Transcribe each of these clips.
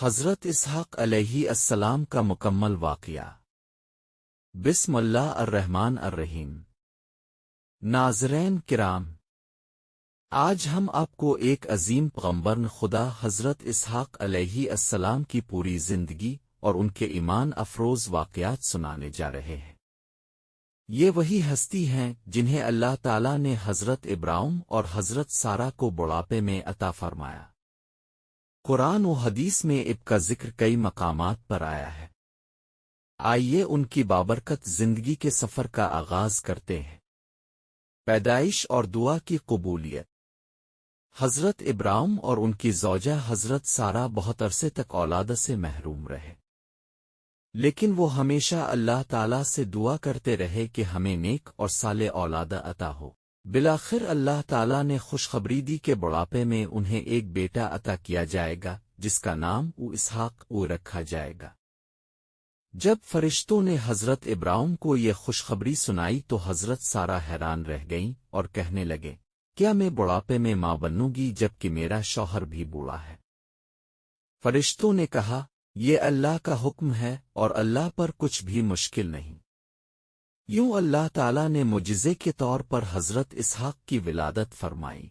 حضرت اسحاق علیہ السلام کا مکمل واقعہ۔ بسم اللہ الرحمن الرحیم۔ ناظرین کرام، آج ہم آپ کو ایک عظیم پیغمبر خدا حضرت اسحاق علیہ السلام کی پوری زندگی اور ان کے ایمان افروز واقعات سنانے جا رہے ہیں۔ یہ وہی ہستی ہیں جنہیں اللہ تعالیٰ نے حضرت ابراہیم اور حضرت سارہ کو بڑھاپے میں عطا فرمایا۔ قرآن و حدیث میں اب کا ذکر کئی مقامات پر آیا ہے۔ آئیے ان کی بابرکت زندگی کے سفر کا آغاز کرتے ہیں۔ پیدائش اور دعا کی قبولیت۔ حضرت ابراہیم اور ان کی زوجہ حضرت سارہ بہت عرصے تک اولاد سے محروم رہے، لیکن وہ ہمیشہ اللہ تعالیٰ سے دعا کرتے رہے کہ ہمیں نیک اور صالح اولاد عطا ہو۔ بالآخر اللہ تعالیٰ نے خوشخبری دی کہ بڑھاپے میں انہیں ایک بیٹا عطا کیا جائے گا جس کا نام اسحاق رکھا جائے گا۔ جب فرشتوں نے حضرت ابراہیم کو یہ خوشخبری سنائی تو حضرت سارہ حیران رہ گئیں اور کہنے لگے، کیا میں بڑھاپے میں ماں بنوں گی جبکہ میرا شوہر بھی بوڑھا ہے؟ فرشتوں نے کہا، یہ اللہ کا حکم ہے اور اللہ پر کچھ بھی مشکل نہیں۔ یوں اللہ تعالیٰ نے معجزے کے طور پر حضرت اسحاق کی ولادت فرمائی۔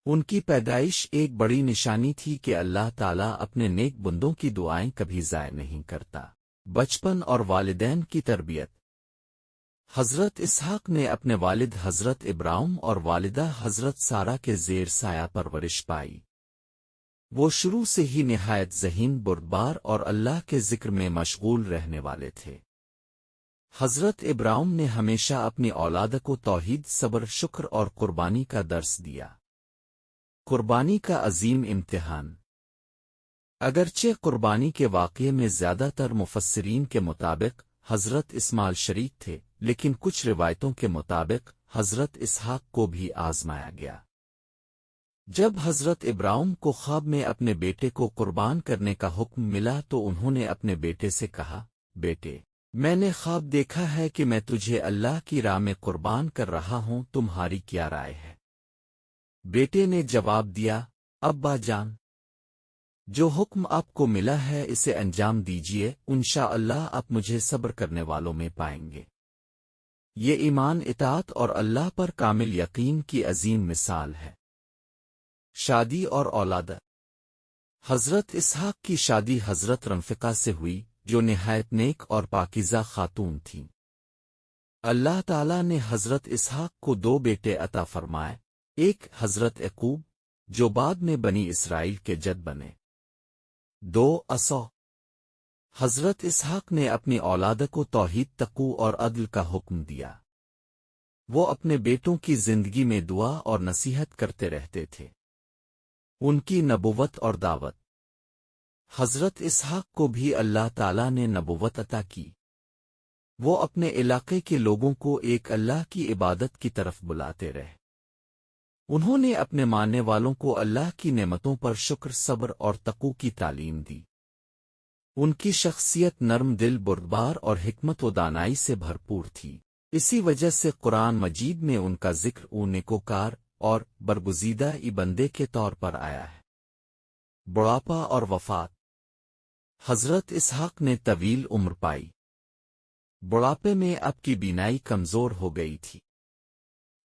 ان کی پیدائش ایک بڑی نشانی تھی کہ اللہ تعالیٰ اپنے نیک بندوں کی دعائیں کبھی ضائع نہیں کرتا۔ بچپن اور والدین کی تربیت۔ حضرت اسحاق نے اپنے والد حضرت ابراہیم اور والدہ حضرت سارہ کے زیر سایہ پرورش پائی۔ وہ شروع سے ہی نہایت ذہین، بردبار اور اللہ کے ذکر میں مشغول رہنے والے تھے۔ حضرت ابراہیم نے ہمیشہ اپنی اولاد کو توحید، صبر، شکر اور قربانی کا درس دیا۔ قربانی کا عظیم امتحان۔ اگرچہ قربانی کے واقعے میں زیادہ تر مفسرین کے مطابق حضرت اسماعیل شریک تھے، لیکن کچھ روایتوں کے مطابق حضرت اسحاق کو بھی آزمایا گیا۔ جب حضرت ابراہیم کو خواب میں اپنے بیٹے کو قربان کرنے کا حکم ملا تو انہوں نے اپنے بیٹے سے کہا، بیٹے، میں نے خواب دیکھا ہے کہ میں تجھے اللہ کی راہ میں قربان کر رہا ہوں، تمہاری کیا رائے ہے؟ بیٹے نے جواب دیا، ابا جان، جو حکم آپ کو ملا ہے اسے انجام دیجیے، انشاءاللہ آپ مجھے صبر کرنے والوں میں پائیں گے۔ یہ ایمان، اطاعت اور اللہ پر کامل یقین کی عظیم مثال ہے۔ شادی اور اولاد۔ حضرت اسحاق کی شادی حضرت رفقہ سے ہوئی، جو نہایت نیک اور پاکیزہ خاتون تھیں۔ اللہ تعالیٰ نے حضرت اسحاق کو دو بیٹے عطا فرمائے، ایک حضرت یعقوب جو بعد میں بنی اسرائیل کے جد بنے، دو عیسیٰ۔ حضرت اسحاق نے اپنی اولاد کو توحید، تقوی اور عدل کا حکم دیا۔ وہ اپنے بیٹوں کی زندگی میں دعا اور نصیحت کرتے رہتے تھے۔ ان کی نبوت اور دعوت۔ حضرت اسحاق کو بھی اللہ تعالیٰ نے نبوت عطا کی۔ وہ اپنے علاقے کے لوگوں کو ایک اللہ کی عبادت کی طرف بلاتے رہے۔ انہوں نے اپنے ماننے والوں کو اللہ کی نعمتوں پر شکر، صبر اور تقوی کی تعلیم دی۔ ان کی شخصیت نرم دل، بردبار اور حکمت و دانائی سے بھرپور تھی۔ اسی وجہ سے قرآن مجید میں ان کا ذکر نیکوکار اور برگزیدہ بندے کے طور پر آیا ہے۔ بڑھاپا اور وفات۔ حضرت اسحاق نے طویل عمر پائی۔ بڑھاپے میں اب کی بینائی کمزور ہو گئی تھی۔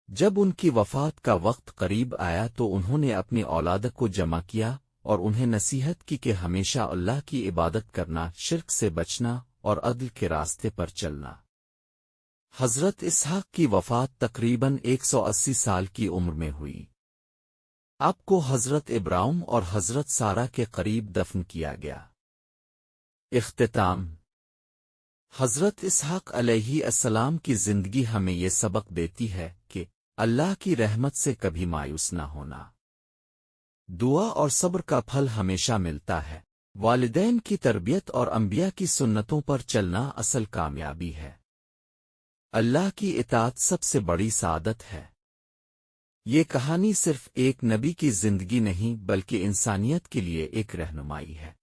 جب ان کی وفات کا وقت قریب آیا تو انہوں نے اپنی اولاد کو جمع کیا اور انہیں نصیحت کی کہ ہمیشہ اللہ کی عبادت کرنا، شرک سے بچنا اور عدل کے راستے پر چلنا۔ حضرت اسحاق کی وفات تقریباً 180 سال کی عمر میں ہوئی۔ آپ کو حضرت ابراہیم اور حضرت سارہ کے قریب دفن کیا گیا۔ اختتام۔ حضرت اسحاق علیہ السلام کی زندگی ہمیں یہ سبق دیتی ہے کہ اللہ کی رحمت سے کبھی مایوس نہ ہونا۔ دعا اور صبر کا پھل ہمیشہ ملتا ہے۔ والدین کی تربیت اور انبیاء کی سنتوں پر چلنا اصل کامیابی ہے۔ اللہ کی اطاعت سب سے بڑی سعادت ہے۔ یہ کہانی صرف ایک نبی کی زندگی نہیں بلکہ انسانیت کے لیے ایک رہنمائی ہے۔